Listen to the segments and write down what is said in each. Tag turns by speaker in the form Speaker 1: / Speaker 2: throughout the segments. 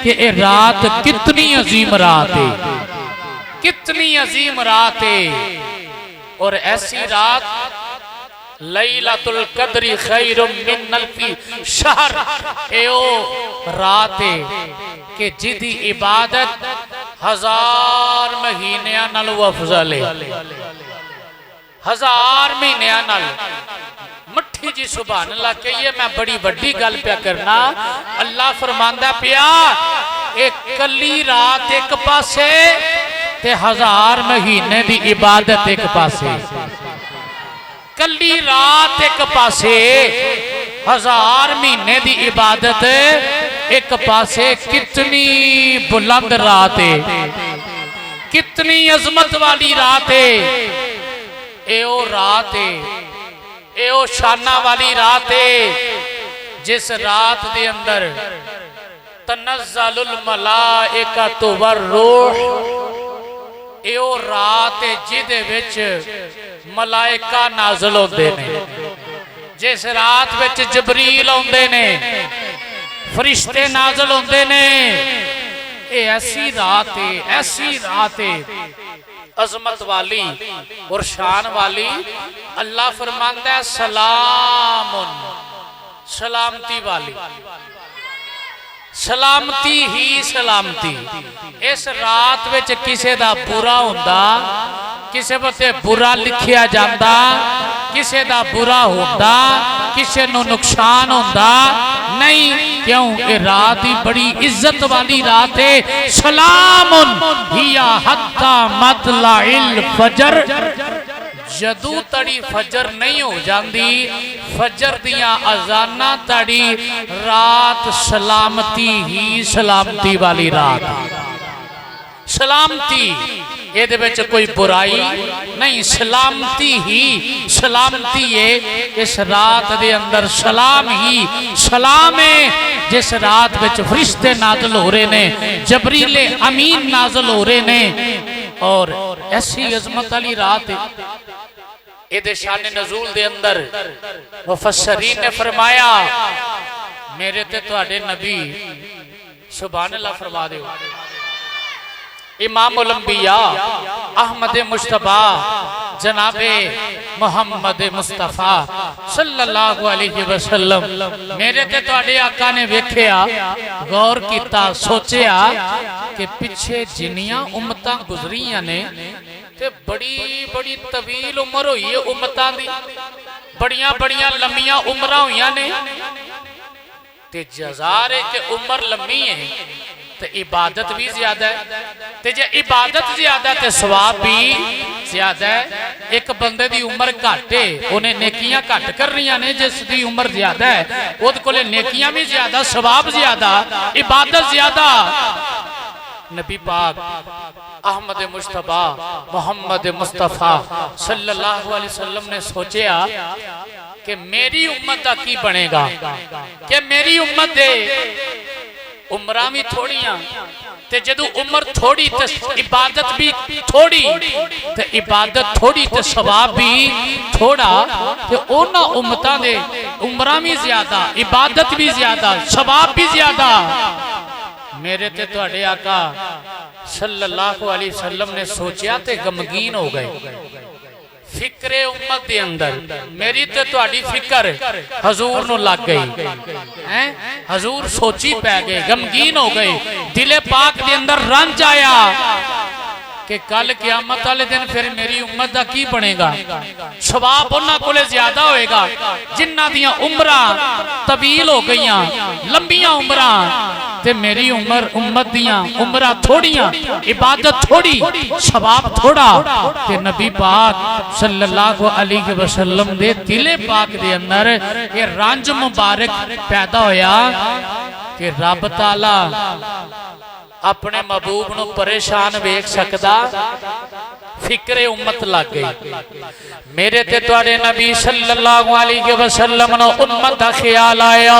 Speaker 1: کہ یہ رات کتنی عظیم رات ہے، کتنی عظیم رات ہے۔ اور ایسی رات لیلۃ القدر خیر من الف شہر، ایو رات ہے کہ جدی عبادت 1000 مہینیاں نالوں افضل ہے، 1000 مہینیاں نال۔ مٹھی جی سبحان اللہ کہیے، میں بڑی بڑی گل پیا کرنا۔ اللہ فرماندا پیا ایک کلی رات ایک پاسے تے 1000 مہینے دی عبادت ایک پاسے، کلی رات ایک پاسے 1000 مہینے دی عبادت ایک پاسے۔ کتنی بلند رات ہے، کتنی عظمت والی رات ہے، ایو رات ہے، ایو شانہ والی رات ہے جس رات دے اندر تنزل الملائکۃ والروح، ایو رات جدے وچ ملائکہ نازل ہوندے نے، جس رات وچ جبریل ہوندے نے، فرشتے نازل ہوندے نے۔ اے ایسی رات ہے، ایسی رات ہے عظمت والی اور شان والی۔ اللہ فرماندا ہے سلام، سلامتی والی، سلامتی ہی سلامتی۔ اس رات وچ کسے دا برا ہوندا، کسے بتے برا لکھیا جاندا، کسے دا برا ہوندا، کسے نو نقصان ہوندا نہیں۔ کیوں؟ یہ رات ہی بڑی عزت والی رات ہے۔ سلام ہی حتی مطلع الفجر، جدو تڑی فجر نہیں ہو جاندی، فجر دیاں اذاناں تڑی رات سلامتی ہی سلامتی والی رات، سلامتی، یہ دے بچے کوئی برائی نہیں، سلامتی ہی سلامتی ہے۔ اس رات دے اندر سلام ہی سلام ہے، جس رات بچے فرشتے نازل ہو رہے نے، جبریل امین نازل ہو رہے نے، اور ایسی عظمت علی رات ہے۔ اید شان نزول دے اندر مفسرین نے فرمایا، میرے تے تو اڈے نبی سبحان اللہ فرما دے، امام الانبیاء احمد مصطفیٰ جناب محمد مصطفیٰ صلی اللہ علیہ وسلم، میرے تے تو اڈے آقا نے ویکھیا، غور کیتا، سوچیا کہ پچھے جنیاں امتاں گزریاں نے تے بڑی بڑی طویل عمر ہوئی ہے امتاں دی، بڑیاں بڑیاں لمیاں عمرہ ہویاں نے، تے جزارے کے عمر لمی ہے تے عبادت بھی زیادہ ہے، تے جے عبادت زیادہ تے ثواب بھی زیادہ ہے۔ ایک بندے دی عمر گھٹے انہیں نیکیاں گھٹ کر رہی ہیں، جس دی عمر زیادہ ہے وہ کولے نیکیاں بھی زیادہ، ثواب زیادہ، عبادت زیادہ۔ نبی پاک احمد مصطفیٰ محمد مصطفیٰ صلی اللہ علیہ وسلم نے سوچیا کہ میری امت دا کی بنے گا، کہ میری امت دے عمرہ بھی تھوڑیاں، تے جدو عمر تھوڑی تے عبادت بھی تھوڑی، تے عبادت تھوڑی تے ثواب بھی تھوڑا، تے اونا امتاں دے عمرہ بھی زیادہ، عبادت بھی زیادہ، ثواب بھی زیادہ۔ میرے تے تو اڈے آقا صلی اللہ علیہ وسلم نے سوچیا تے غمگین ہو گئے، فکر امت دے اندر میری تے تو اڈی فکر حضور نو لگ گئی، حضور سوچی پہ گئے، غمگین ہو گئے، دل پاک دے اندر رنج آیا کہ کل قیامت والے دن پھر میری امت دا کی بنے گا، ثواب انہاں کولے زیادہ ہوئے گا جنہ دیاں عمرہ طویل ہو گئیاں، لمبیاں عمرہ، تے میری امت دیاں عمرہ تھوڑیاں، عبادت تھوڑی، ثواب تھوڑا۔ تے نبی پاک صلی اللہ علیہ وسلم دے دل پاک دے اندر یہ رنج مبارک پیدا ہویا کہ رب تعالی اپنے محبوب نو پریشان ویکھ سکدا، فکر امت لگ گئی۔ میرے تے تواڈے نبی صلی اللہ علیہ وسلم نو امت دا خیال آیا،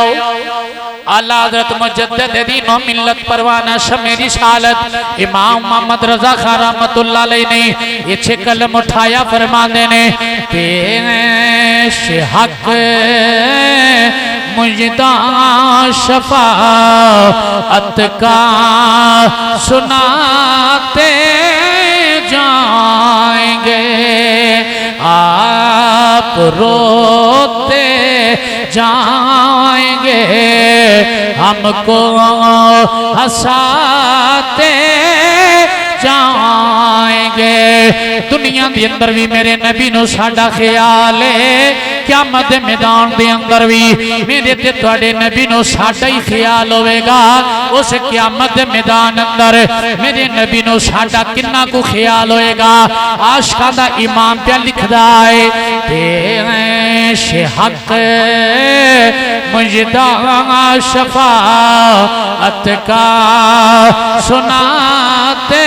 Speaker 1: اعلیٰ حضرت مجدد دین و ملت پروانہ شمع رسالت امام محمد رضا خان رحمت اللہ علیہ نے یہ چھے کلم اٹھایا فرماندے نے، پیش حق مجداں شفاعت کا سناتے جائیں گے آپ روتے جائیں گے ہم کو ہنساتے جائیں گے دنیا دے اندر بھی میرے نبی نو ساڈا خیال ہے قیامت دے میدان دے اندر بھی میرے تے تواڈے نبی نو ساڈا ہی خیال ہوئے گا اس قیامت دے میدان اندر میرے نبی نو ساڈا کنا کو خیال ہوئے گا عاشقاں دا امام پہ لکھدا ہے پیش حق مجداں شفاعت کا سناتے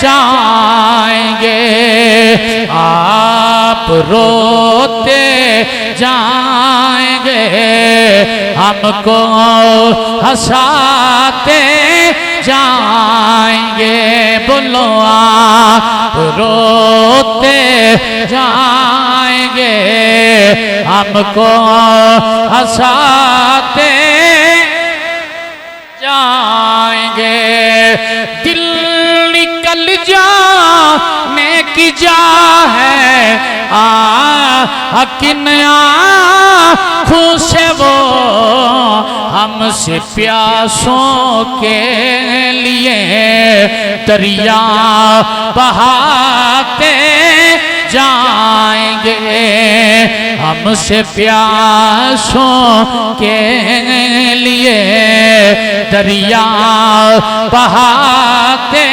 Speaker 1: جائیں گے آپ روتے جائیں گے ہم کو ہنساتے جائیں گے بولو آپ روتے جائیں گے ہم کو ہنساتے جائیں گے دل نکل جانے کی جا ہے کن آنکھوں سے وہ ہم سے پیاسوں کے لیے دریا بہاتے جائیں گے ہم سے پیاسوں کے لیے دریا بہاتے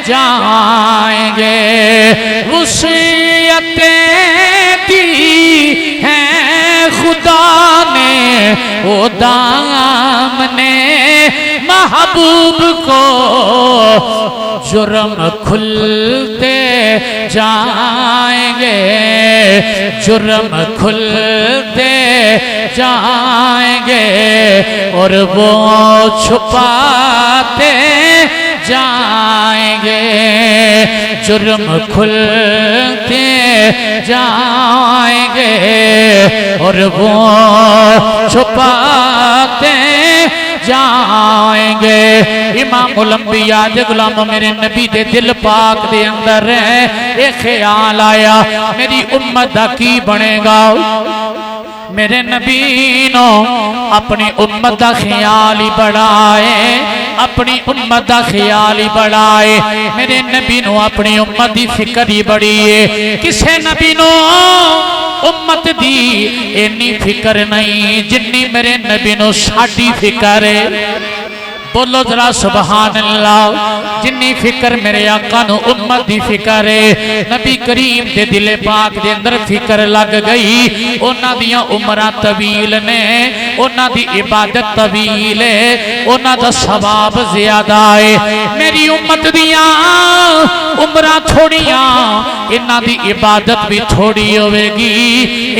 Speaker 1: جائیں گے وصیتیں دی ہیں خدا نے وہ دامنے محبوب کو جرم کھلتے جائیں گے جرم کھلتے جائیں گے اور وہ چھپاتے جائیں گے جرم کھلتے جائیں گے اور وہ چھپاتے جائیں گے امام الانبیاء دے غلام میرے نبی دے دل پاک دے اندر ہے ایک خیال آیا میری امت دا کی بنے گا میرے نبی نو اپنی امت دا خیال ہی بڑھائے اپنی امت دا خیال ہی بڑھائے میرے نبی نو اپنی امت دی فکر ہی بڑی ہے کسے نبی نو امت دی اینی فکر نہیں جنی میرے نبی نو ساڈی فکر ہے بولو ذرا سبحان اللہ جنی فکر میرے آقا نو امت دی فکر ہے نبی کریم دے دل پاک دے اندر فکر لگ گئی اونا دیاں عمرہ طویل نے اونا دی عبادت طویل ہے اونا دا ثواب زیادہ ہے میری امت دیاں عمرہ تھوڑیاں انہاں دی عبادت بھی تھوڑی ہوئے گی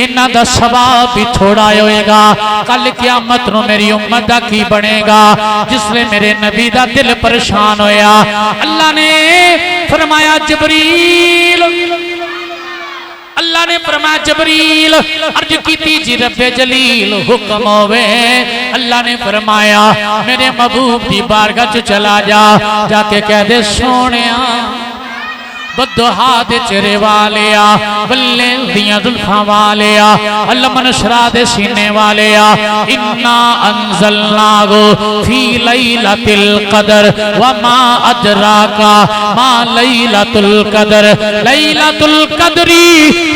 Speaker 1: انہاں دا ثواب بھی تھوڑا ہوئے گا کل قیامت نو میری امت دا کی بنے گا جس لئے میرے نبی دا دل پریشان ہویا اللہ نے فرمایا جبریل اللہ نے فرمایا جبریل عرض کیتی جی رب جلیل حکم ہوئے اللہ نے فرمایا میرے محبوب دی بارگاہ چ چلا جا کے کہہ دے سونیا بدہا دے چرے والیا واللیل دیاں ذلفاں والیا علمن شرا دے سینے والیا انا انزلناہو فی لیلۃ القدر وما ادراکا ما لیلۃ القدر لیلۃ القدر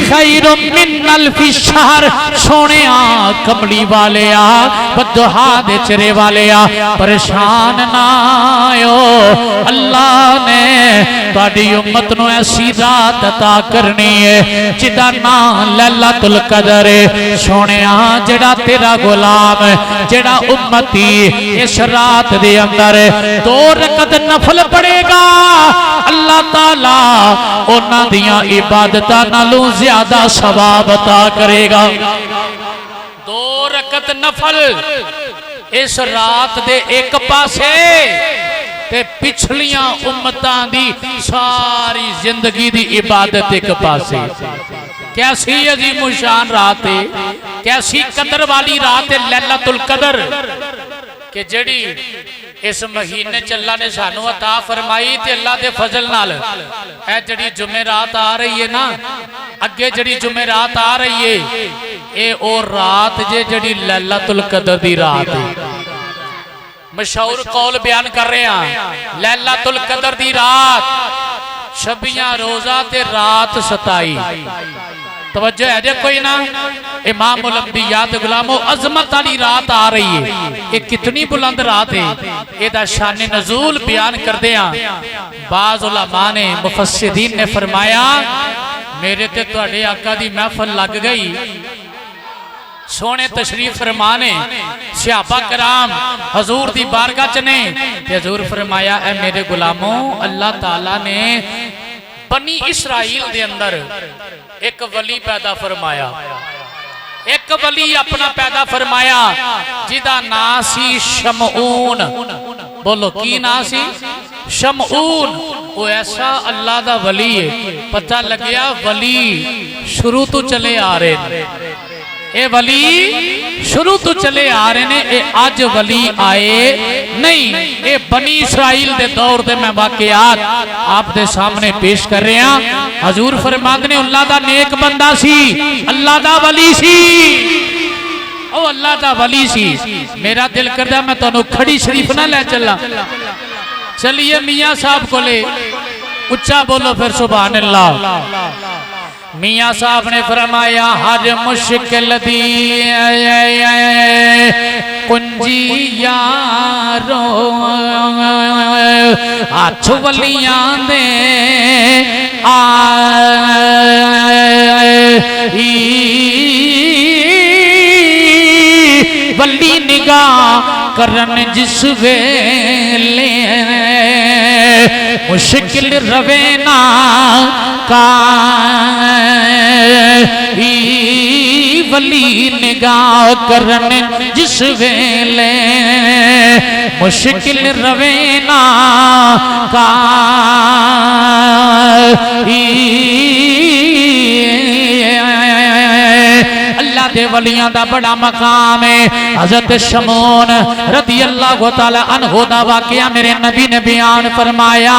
Speaker 1: خیر من الف شہر سونیا کملی والیا بدہا دے چرے والیا پریشان نہ آئیو اللہ نے تواڈی امت نو ایسی رات عطا کرنی ہے جدا نام لیلۃ القدر سونیا جڑا تیرا غلام جڑا امتی اس رات دے اندر 2 رکعت نفل پڑھے گا اللہ تعالی انہاں دیاں عبادتاں نالوں زیادہ ثواب عطا کرے گا 2 رکعت نفل اس رات دے ایک پاسے تے پچھلیاں امتاں دی ساری زندگی دی عبادت ایک پاسے کیسی عظیم الشان رات ہے، کیسی قدر والی رات ہے لیلۃ القدر کہ جڑی اس مہینے چ اللہ نے سانو عطا فرمائی تے اللہ دے فضل نال اے جڑی جمعرات آ رہی ہے نا، اگے جڑی جمعرات آ رہی ہے اے او رات جڑی لیلۃ القدر دی رات ہے۔ مشہور قول بیان کر رہے ہیں لیلۃ القدر دی رات، شبیاں روزہ تے رات 27۔ توجہ ہے جے کوئی نہ، امام الانبیاء تے غلامو عظمت والی رات آ رہی ہے، یہ کتنی بلند رات ہے، یہ دا شان نزول بیان کر دیا۔ بعض علماء نے مفسرین نے فرمایا میرے تے تواڈے آقا دی محفل لگ گئی، سونے تشریف فرمانے صحابہ کرام حضور دی بارگاہ چنے تے حضور فرمایا اے میرے غلاموں، اللہ تعالیٰ نے بنی اسرائیل دے اندر ایک ولی پیدا فرمایا، ایک ولی اپنا پیدا فرمایا جدا ناسی شمعون۔ بولو کی ناسی؟ شمعون۔ وہ ایسا اللہ دا ولی ہے، پتہ لگیا ولی شروع تو چلے آ رہے ہیں، اے ولی شروع تو چلے آ رہے ہیں، اے آج ولی آئے نہیں، اے بنی اسرائیل دے دور دے میں واقعات آپ دے سامنے پیش کر رہے ہیں۔ حضور فرماتے نے اللہ دا نیک بندہ سی، اللہ دا ولی سی، او اللہ دا ولی سی۔ میرا دل کردہ میں تانوں کھڑی شریف نہ لے چلا، چلیے میاں صاحب کو لے، اچھا بولو پھر سبحان اللہ۔ میاں صاحب نے فرمایا ہر مشکل دی کنجی یارو ہاتھ ولیاں دے آئی، ولی نگاہ کرن جس ویلے مشکل روے نا کائی، ولی نگاہ کرن جس ویلے مشکل روے نا کائی۔ اللہ دے ولیاں دا بڑا مقام ہے۔ حضرت شمعون رضی اللہ تعالی عنہ دا واقعہ میرے نبی نے بیان فرمایا،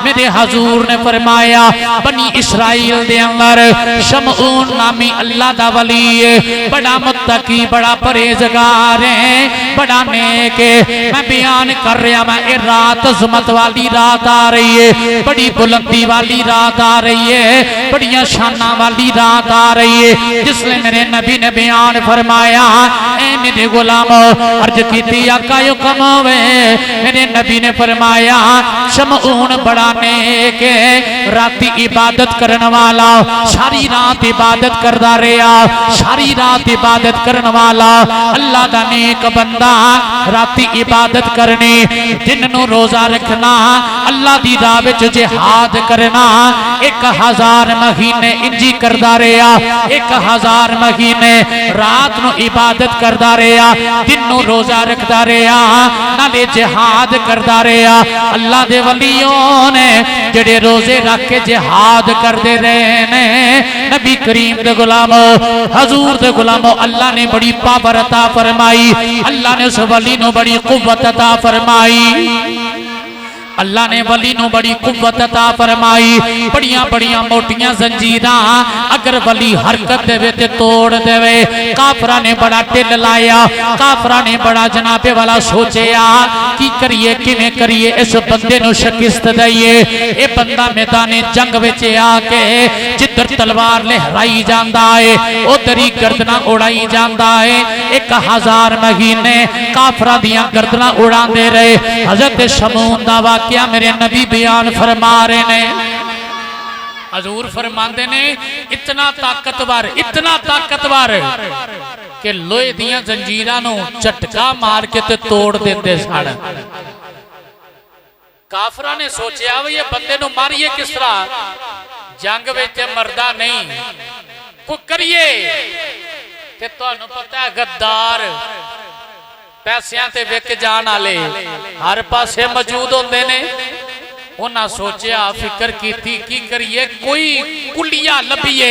Speaker 1: میرے حضور نے فرمایا بنی اسرائیل دے اندر شمعون نامی اللہ دا ولی ہے، بڑا متقی، بڑا پرہیزگار ہے، بڑا نیک ہے۔ میں بیان کر رہا میں اے رات عظمت والی رات آ رہی ہے، بڑی بلندی والی رات آ رہی ہے، بڑیاں شانہ والی رات آ رہی ہے، جس نے میرے نبی نے بیان فرمایا اے میرے غلامو عرض کی تھی آقا یکم ہوئے، میرے نبی نے فرمایا شمعون بڑا نیک ہے، راتی عبادت کرنے والا، ساری رات عبادت کردہ رہا، ساری رات عبادت کرنے والا اللہ دا نیک بندہ، راتی عبادت کرنی، دن نو روزہ رکھنا، اللہ دی راہ وچ جہاد کرنا، 1000 مہینے انجی کردہ رہا، 1000 مہینے رات نو عبادت کردہ رہا، دن نو روزہ رکھدہ رہا، نالے جہاد کردہ رہا۔ اللہ دے ولیوں نے جڑے روزے رکھ کے جہاد کردے رہے نے، نبی کریم دے غلامو حضور دے غلامو اللہ نے بڑی پاور عطا فرمائی، اللہ نے اس ولی نو بڑی قوت عطا فرمائی، اللہ نے ولی نو بڑی قوت عطا فرمائی، بڑیاں بڑیاں موٹیاں زنجیراں اگر ولی حرکت دے وے تے توڑ دے وے۔ کافرہ نے بڑا ٹل لایا، کافرہ نے بڑا جنابے والا سوچیا کی کریے کیویں کریے اس بندے نو شکست دئیے۔ اے بندہ میدان جنگ وچ آ کے جدھر تلوار لہرائی جاندا ہے ادھر ہی گردناں اڑائی جاندا ہے۔ 1000 مہینے کافرہ دیاں گردناں اڑاندے رہے۔ حضرت شمعون دا کیا میرے نبی بیان فرما رہے نے، حضور فرماندے نے اتنا طاقتور کہ لوہے دیاں زنجیراں نو چٹکا مار کے تے توڑ دیندے سن۔ کافراں نے سوچیا وہ یہ بندے نو ماریے کس طرح، جنگ وچ تے مردہ نہیں، کو کریے تے تانوں پتہ ہے غدار پیسیاں تے وک جان والے ہر پاسے موجود ہوندے نے۔ انہاں سوچیا فکر کیتی کی کریے کوئی کلیا لبھیے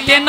Speaker 1: 3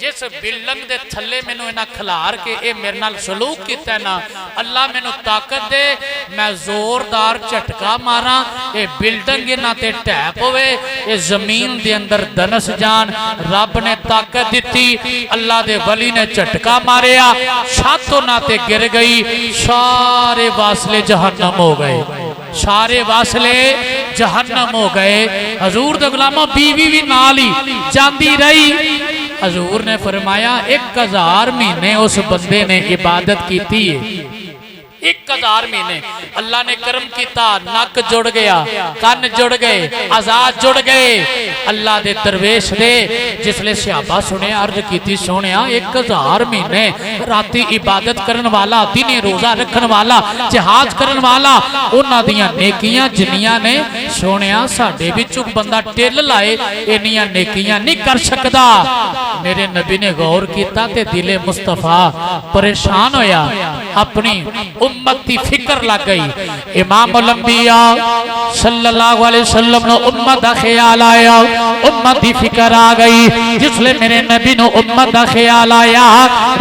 Speaker 1: جس بلڈنگ دے تھلے میں انہاں کھلار کے اے میرے نال سلوک کیتا ہے نا، اللہ میں طاقت دے میں زوردار جھٹکا مارا، اے بلڈنگ نہ تے ٹیپ ہوئے، اے زمین دے اندر دنس جان۔ رب نے طاقت دیتی، اللہ دے ولی نے جھٹکا ماریا، چھتوں نہ تے گر گئی، سارے واصلے جہنم ہو گئے، سارے واصلے جہنم ہو گئے۔ حضور دے غلاموں بیوی بھی نالی جاندی رہی۔ حضور نے فرمایا 1000 مہینے اس بندے نے عبادت کی تھی، 1000 مہینے اللہ نے کرم کیتا، نک جڑ گیا، کان جڑ گئے، آزاد جڑ گئے۔ اللہ دے درویش دے جس لے صحابہ سنے عرض کیتی سونیا 1000 مہینے راتی عبادت کرن والا، دن روزہ رکھن والا، جہاد کرن والا، انہاں دیاں نیکیاں جنیاں نے سونیا ساڈے وچوں بندہ ٹل لائے انیاں نیکیاں نہیں کر سکدا۔ میرے نبی نے غور کیتا تے دل مصطفیٰ پریشان ہویا، اپنی امت دی فکر لگ گئی۔ امام الانبیاء صلی اللہ علیہ وسلم نے امت دا خیال آیا، امت دی فکر آ گئی۔ جس لے میرے نبی نے امت دا خیال آیا،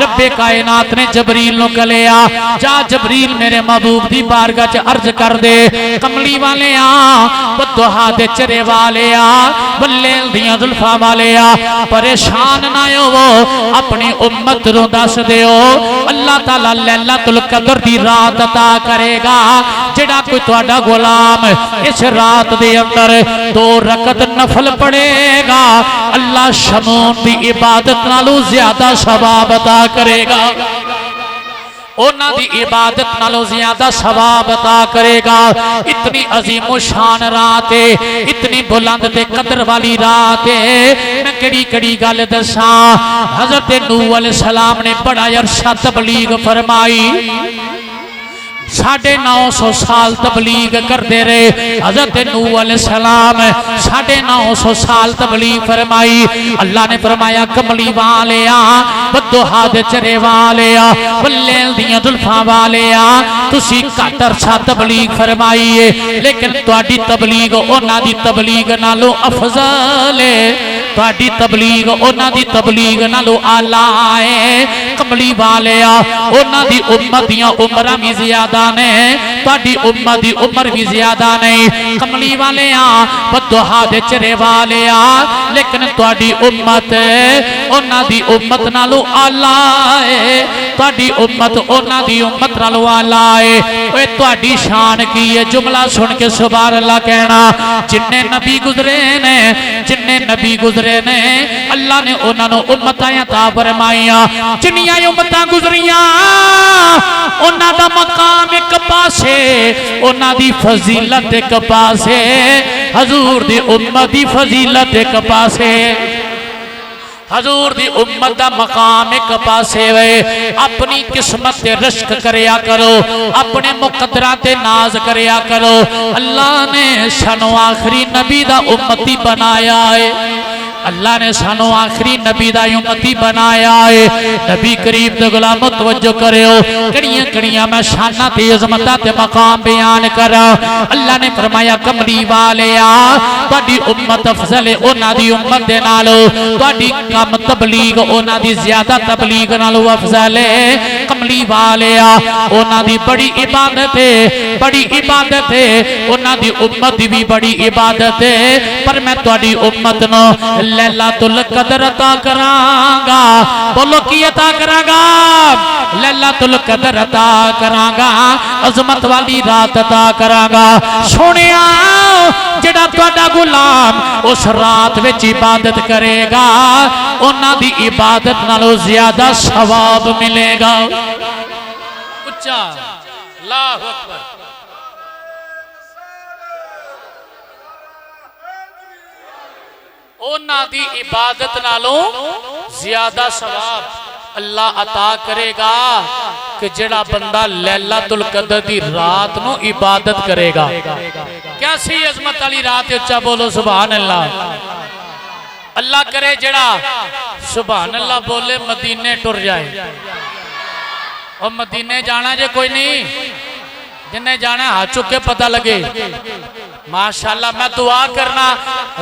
Speaker 1: رب کائنات نے جبریل نو کلیا، جا جبریل میرے محبوب دی بارگاہ چ عرض کر دے، کملی والے بدوہا دے چرے والے واللیل دیاں زلفاں والے پریشان نہ ہو، اپنی امت رو دس دیو اللہ تعالیٰ لیلۃ القدر دی رات عطا کرے گا۔ جڑا کوئی تہاڈا غلام اس رات دے اندر 2 رکعت نفل پڑھے گا، اللہ شمون دی عبادت نالوں زیادہ ثواب عطا کرے گا، اونا دی عبادت نالوں زیادہ ثواب عطا کرے گا۔ اتنی عظیم و شان رات ہے، اتنی بلند تے قدر والی رات ہے۔ میں کڑی کڑی گل دساں، حضرت نوح علیہ السلام نے بڑا عرصہ تبلیغ فرمائی، 950 سال تبلیغ کر دے رہے۔ حضرت نوح علیہ السلام 950 سال تبلیغ فرمائی۔ اللہ نے فرمایا کملی والیا، بدوہا دے چرے والیا، واللیل دیاں زلفاں والیا، تسی گھٹ عرصہ تبلیغ فرمائیے، لیکن تہاڈی تبلیغ انہاں دی تبلیغ نالوں افضل ہے، تہاڈی تبلیغ انہاں دی تبلیغ نالوں اعلیٰ ہے۔ کملی والیا، انہاں دی امت دیاں عمراں بھی زیادہ نے، تہاڈی امت دی عمر بھی زیادہ نہیں۔ کملی والے بدوہا دے چرے والے لیکن تہاڈی امت انہاں دی امت نالوں اعلیٰ ہے، تہاڈی امت انہاں دی امت نالوں اعلیٰ ہے۔ اوے تہاڈی شان کی ہے؟ جملہ سن کے سبحان اللہ کہنا۔ جننے نبی گزرے نے، جننے نبی گزرے نے، اللہ نے انہاں نوں امتاں عطا فرمائیاں۔ جنیاں امتاں گزریاں انہاں دا مقام ایک پاسے، انہاں دی فضیلت ایک پاسے، حضور دی امت دی فضیلت ایک پاسے، حضور دی امت دا مقام ایک پاسے وے۔ اپنی قسمت تے رشک کریا کرو، اپنے مقدرات ناز کریا کرو۔ اللہ نے سانو آخری نبی دا امتی بنایا ہے، اللہ نے سانو آخری نبی دا امتی بنایا ہے۔ نبی کریم دے غلامو توجہ کرو، کڑیاں کڑیاں میں شانہ تے عظمتاں تے مقام بیان کرا۔ اللہ نے فرمایا کملی والیا، تہاڈی امت افضل ہے انہاں دی امت دے نالوں، تہاڈی کم تبلیغ انہاں دی زیادہ تبلیغ نالوں افضل ہے۔ کملی والیا، انہاں دی بڑی عبادت ہے، بڑی عبادت ہے، انہاں دی امت دی بھی بڑی عبادت ہے، پر میں تہاڈی امت نو لیلۃ القدر عطا کراں گا۔ بولو کی عطا کراں گا؟ لیلۃ القدر عطا کراں گا، عظمت والی رات عطا کراں گا۔ سونیا جڑا تہاڈا غلام اس رات وچ عبادت کرے گا، انہاں دی عبادت نالوں زیادہ ثواب ملے گا۔ اچھا اللہ اکبر۔ اونا دی عبادت نالوں زیادہ ثواب اللہ عطا کرے گا کہ جڑا بندہ لیلۃ القدر دی رات نو عبادت کرے گا۔ کیسی عظمت والی رات ہے، اچھا بولو سبحان اللہ۔ اللہ کرے جڑا سبحان اللہ بولے مدینے ٹر جائے۔ اور مدینے جانا جے کوئی نہیں، جنہیں جانا ہاتھ چکے پتہ لگے ماشاءاللہ میں دعا کرنا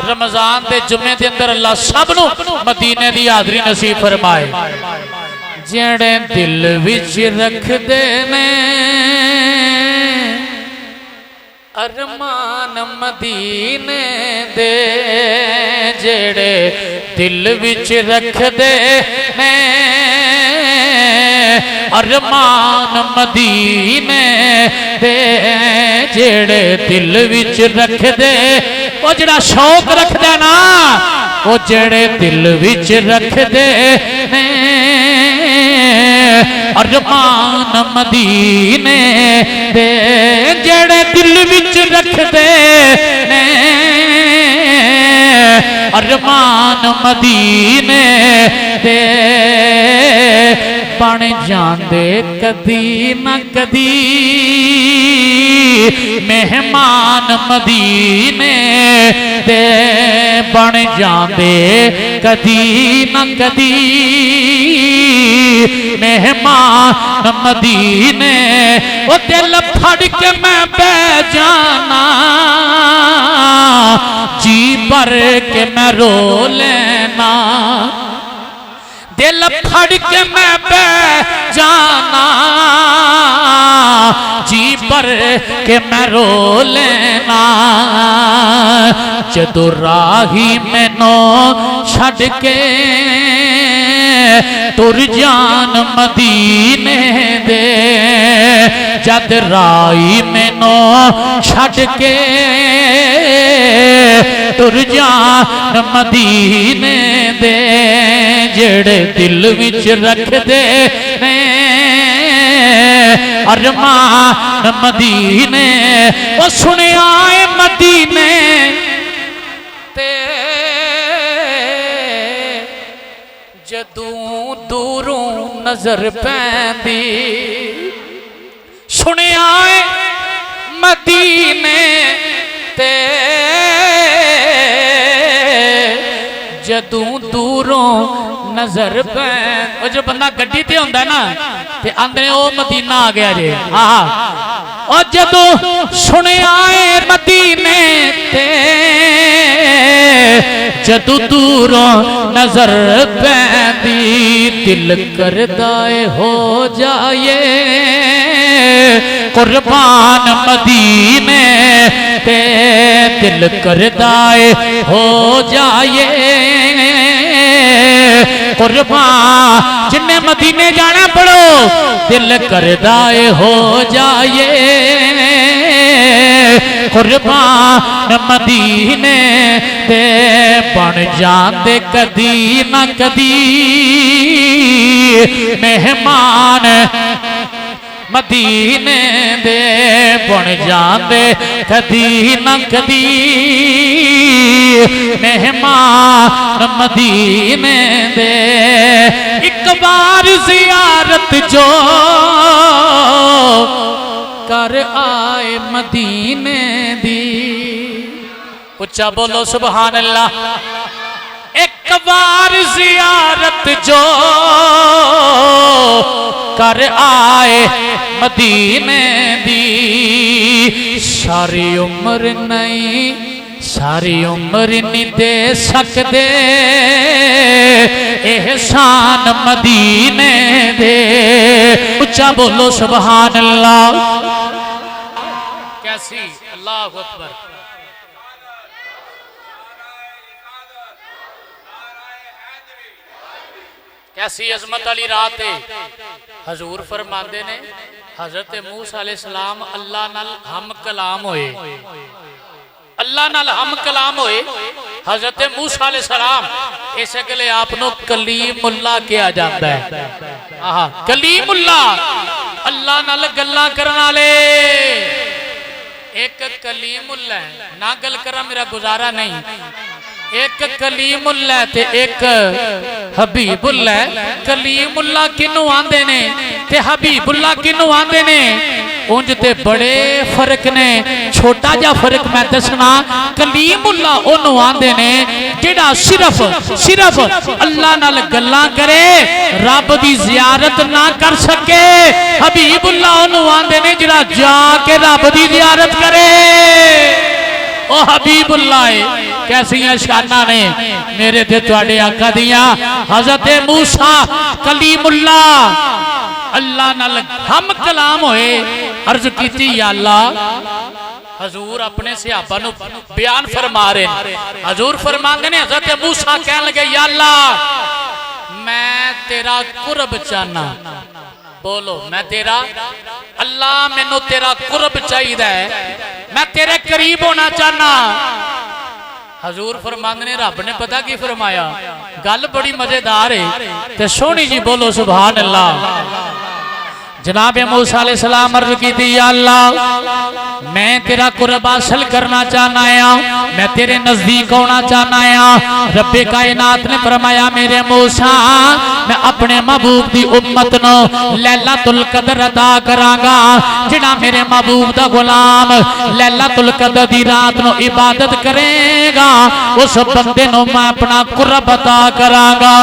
Speaker 1: رمضان دے جمعے دے اندر اللہ سب نو مدینے دی حاضری نصیب فرمائے جڑے دل وچ رکھ دے نے ارمان مدینے دے جڑے دل وچ رکھ دے نے ارمان مدینے دے جڑے دل وچ رکھ دے وہ جڑا شوق رکھ دے نا وہ جڑے دل وچ رکھ دے ارمان مدینے دے جڑے دل وچ رکھ دے ارمان مدینے دے بن جاندے کدی نہ کدی مہمان مدینے دے بن جاندے کدی نہ کدی مہمان مدینے وہ دل پھڑ کے میں بے جانا جی بھر کے میں رو لینا دل پھڑ کے میں بے جانا جی بھر کے میں رو لینا جدو راہی میں نو چھڑ کے تر جان مدینے دے جد رائی میں نو چھڑ کے تر جان مدینے دے جڑے دل وچ رکھ دے ارمان مدینے وہ سنیا ہے مدینے تے جدوں دوروں نظر پیندی سنیا ہے مدینے تے جدوں دوروں نظر پین وہ جو بندہ گڈی تے ہوندہ ہے نا تے اندرے او مدینہ آ گیا جے اور جدوں سنے آئے مدینے تے جدوں دوروں نظر پیندی دل کردائے ہو جائے قربان مدینے تے دل کردائے ہو جائے قربان جنہیں مدینے جانا پڑو دل کردائے ہو جائے قربان مدینے دے بن جاندے کدی نہ کدی مہمان مدینے دے بن جاندے کدی نہ کدی مہمان مدینے دے ایک بار زیارت جو کر آئے مدینے دی اچھا بولو سبحان اللہ ایک بار زیارت جو کر آئے مدینے دی ساری عمر نہیں ساری عمر نہیں دے سکتے احسان مدینے دے اچھا بولو سبحان اللہ کیسی اللہ اکبر کیسی عظمت علی رات ہے حضور فرماندے نے حضرت موسیٰ علیہ السلام اللہ نال ہم کلام ہوئے اللہ نال ہم کلام ہوئے حضرت موسیٰ علیہ السلام اسے کے لئے آپنوں کلیم اللہ کیا جاتا ہے کلیم اللہ اللہ نال گلہ کرنا لے ایک کلیم اللہ ہے نہ گل کرا میرا گزارا نہیں ایک کلیم اللہ تے ایک حبیب اللہ کلیم اللہ کنو آندے نے تے حبیب اللہ کنو آندے نے انج تے بڑے فرق نے چھوٹا جا فرق میں دسنا کلیم اللہ انو آندے نے جڑا صرف اللہ نال گلاں کرے رب دی زیارت نہ کر سکے حبیب اللہ انو آندے نے جڑا جا کے رب دی زیارت کرے حبیب اللہ کیسیاں شانہ نے میرے تے تواڈے آقا دیاں حضرت موسیٰ کلیم اللہ اللہ نال ہم کلام ہوئے عرض کیتی یا اللہ حضور اپنے صحابہ نو بیان فرما رہے ہیں حضور فرماندے نے حضرت موسیٰ کہنے لگے یا اللہ میں تیرا قرب چاہنا بولو میں تیرا اللہ میں نو تیرا قرب چاہید ہے میں تیرے قریب ہونا چاہنا حضور فرماندے نے رب نے پتہ کی فرمایا گل بڑی مزیدار ہے تے سونی جی بولو سبحان اللہ جناب موسیٰ علیہ السلام عرض کی تھی یا اللہ میں تیرا قرب حاصل کرنا چاہنا ہے میں تیرے نزدیک ہونا چاہنا ہے رب کائنات نے فرمایا میرے موسیٰ میں اپنے محبوب دی امت نو لیلۃ القدر عطا کراں گا جڑا میرے محبوب دا غلام لیلۃ القدر دی رات نو عبادت کرے گا اس بندے نو میں اپنا قرب عطا کراں گا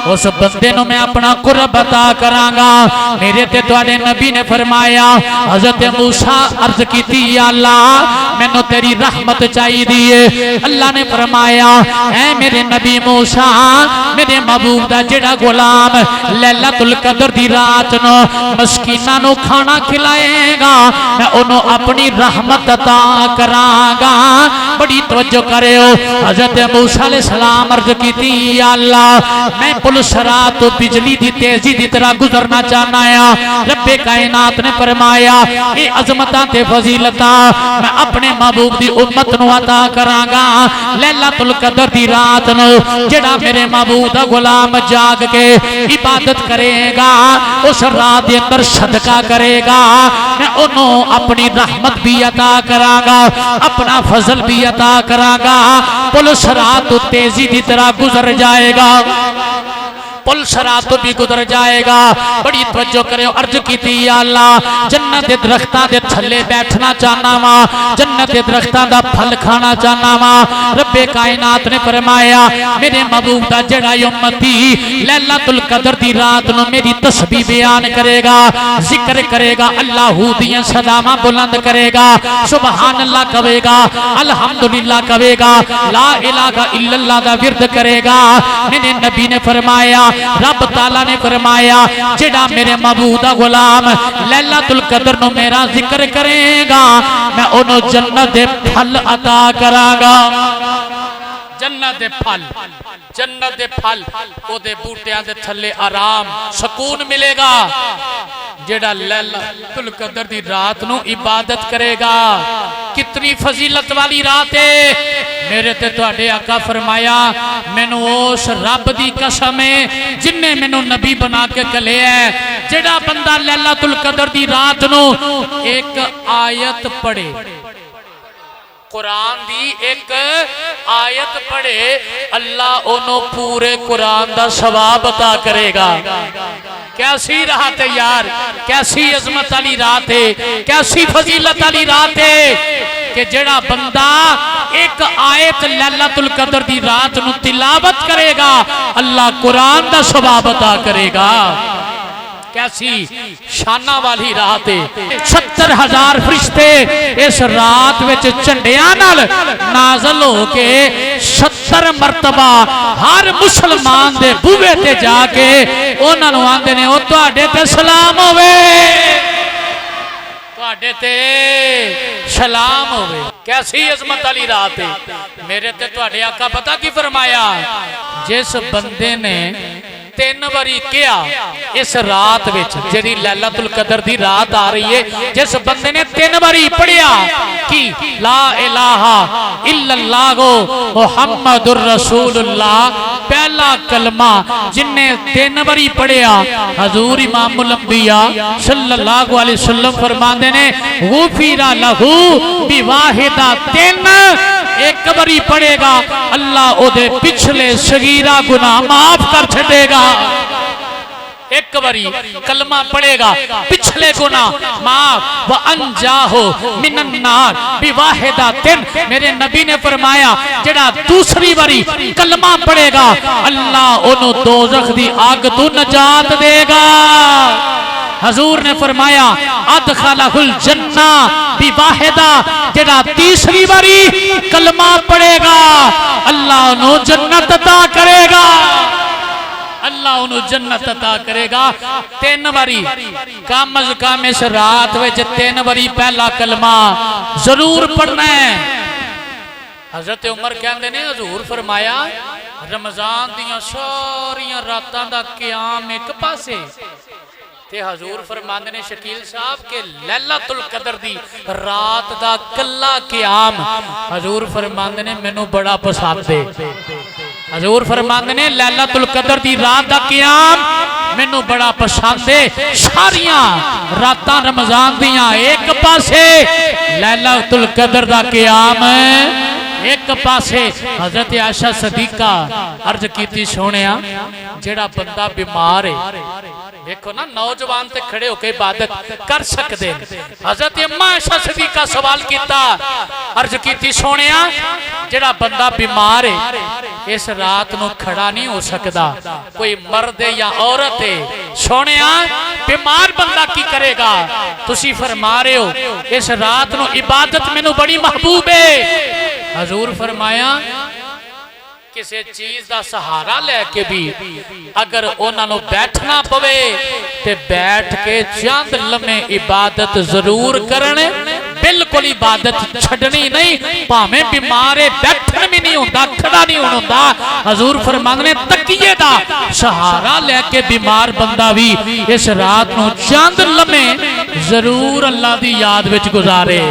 Speaker 1: اس بندے نو میں اپنا قرب عطا کراں گا میرے تے تواڈے نبی نے فرمایا حضرت موسیٰ عرض کیتی یا اللہ میں نو تیری رحمت چاہی دیئے اللہ نے فرمایا اے میرے نبی موسیٰ میرے محبوب دا جڑا غلام لیلۃ القدر دی رات نو مسکیناں نو کھانا کھلائے گا میں انہوں اپنی رحمت عطا کراں گا بڑی توجہ کرے ہو حضرت موسیٰ علیہ السلام عرض کیتی یا اللہ میں پولیس رات تو بجلی دی تیزی دی طرح گزرنا چاہنا ہے رب کائنات نے فرمایا اے عظمتاں تے فضیلتاں میں اپنے محبوب دی امت نو عطا کراں گا لیلۃ القدر دی رات نو جڑا میرے محبوب دا غلام جاگ کے عبادت کرے گا اس رات دے اندر صدقہ کرے گا میں انہوں اپنی رحمت بھی عطا کراں گا اپنا فضل بھی عطا کراں گا پولیس رات تو تیزی دی طرح گزر جائے گا پل شرات بھی گزر جائے گا بڑی توجہ کرے عرض کی تھی یا اللہ جنت درختاں دے تھلے بیٹھنا چاہنا وا جنت درختاں دا پھل کھانا چاہنا وا رب کائنات نے فرمایا میرے محبوب دا جڑا امتی لیلۃ القدر دی رات نو میری تسبیح بیان کرے گا ذکر کرے گا اللہ دیاں صداواں بلند کرے گا سبحان اللہ کہے گا الحمدللہ کہے گا لا الہ الا اللہ دا ورد کرے گا میرے نبی نے فرمایا رب تعالیٰ نے فرمایا جڑا میرے محبوب دا غلام لیلۃ القدر نو میرا ذکر کرے گا میں انہوں جنت دے پھل عطا کراں گا جنت دے پھل او دے بوٹیاں دے تھلے آرام سکون ملے گا جڑا لیلۃ القدر دی رات نو عبادت کرے گا کتنی فضیلت والی رات ہے میرے تے تواڈے آقا فرمایا مینوں اس رب دی قسم ہے جن نے مینوں نبی بنا کے کلے ہے جڑا بندہ لیلۃ القدر دی رات نو ایک آیت پڑھے قرآن دی ایک آیت پڑھے اللہ انہوں پورے قرآن دا ثواب عطا کرے گا کیسی رات ہے یار کیسی عظمت والی رات ہے کیسی فضیلت والی رات ہے کہ جڑا بندہ ایک آیت لیلۃ القدر دی رات نو تلاوت کرے گا اللہ قرآن دا ثواب عطا کرے گا کیسی شانہ والی رات ہے 70,000 فرشتے اس رات وچ چنڈیاں نال نازل ہو کے 70 مرتبہ ہر مسلمان دے بوئے تے جا کے انہاں نوں آندے نے او تواڈے تے سلام ہوے تواڈے تے سلام ہوے کیسی عظمت والی رات ہے میرے تے تواڈے آقا پتہ کی فرمایا جس بندے نے 3 باری کیا اس رات وچ جڑی لیلۃ القدر دی رات آ رہی ہے جس بندے نے 3 باری پڑھیا کی لا الہ الا اللہ محمد الرسول اللہ پہلا کلمہ جن نے 3 باری پڑھیا حضور امام الانبیاء صلی اللہ علیہ وسلم فرماندے نے غفر لہ بواحدہ 3 ایک باری پڑھے گا اللہ او دے پچھلے صغیرہ گناہ معاف کر چھڑے گا ایک باری کلمہ پڑھے گا پچھلے گناہ معاف وَأَنْجَاهُ مِنَ النَّارِ بِوَاحِدَةٍ میرے نبی نے فرمایا جڑا دوسری باری کلمہ پڑھے گا اللہ انہوں دوزخ دی آگ تو نجات دے گا حضور نے فرمایا ادخلہ الجنہ بھی واحدہ جڑا تیسری باری کلمہ پڑھے گا اللہ انہوں جنت عطا کرے گا، اللہ انہوں جنت عطا کرے گا۔ 3 باری کم از کم اس رات وچ 3 باری پہلا کلمہ ضرور پڑھنا ہے۔ حضرت عمر کہندے نے حضور فرمایا رمضان دیاں ساریاں راتاں دا قیام ایک پاسے تے حضور فرماندے نے شکیل صاحب کہ لیلۃ القدر دی رات دا کلا قیام حضور فرماندے نے مینوں بڑا پسند ہے۔ حضور فرماندے نے لیلۃ القدر دی رات دا قیام مینوں بڑا پسند ہے۔ ساریاں راتاں رمضان دیاں ایک پاسے لیلۃ القدر دا قیام ایک پاسے۔ حضرت عائشہ صدیقہ عرض کیتی سونیا جڑا بندہ بیمار ہے دیکھو نا نوجوان تے کھڑے ہو کے عبادت کر سکتے، حضرت اماں عائشہ صدیقہ سوال کیتا عرض کیتی سونیا جڑا بندہ بیمار ہے اس رات نو کھڑا نہیں ہو سکدا، کوئی مرد ہے یا عورت ہے، سونیا بیمار بندہ کی کرے گا؟ تسی فرما رہے ہو اس رات نو عبادت میں نو بڑی محبوب ہے۔ حضور فرمایا کسی چیز دا سہارا لے کے بھی اگر انہاں نو بیٹھنا پوے تے بیٹھ کے چند لمحے عبادت ضرور کرنے، بالکل عبادت چھڑنی نہیں، پاویں بیمارے بیٹھن بھی نہیں ہوندا، کھڑا نہیں ہوندا۔ حضور فرماندے نے تکیے دا سہارا لے کے بیمار بندہ بھی اس رات نو چند لمحے ضرور اللہ دی یاد وچ گزارے۔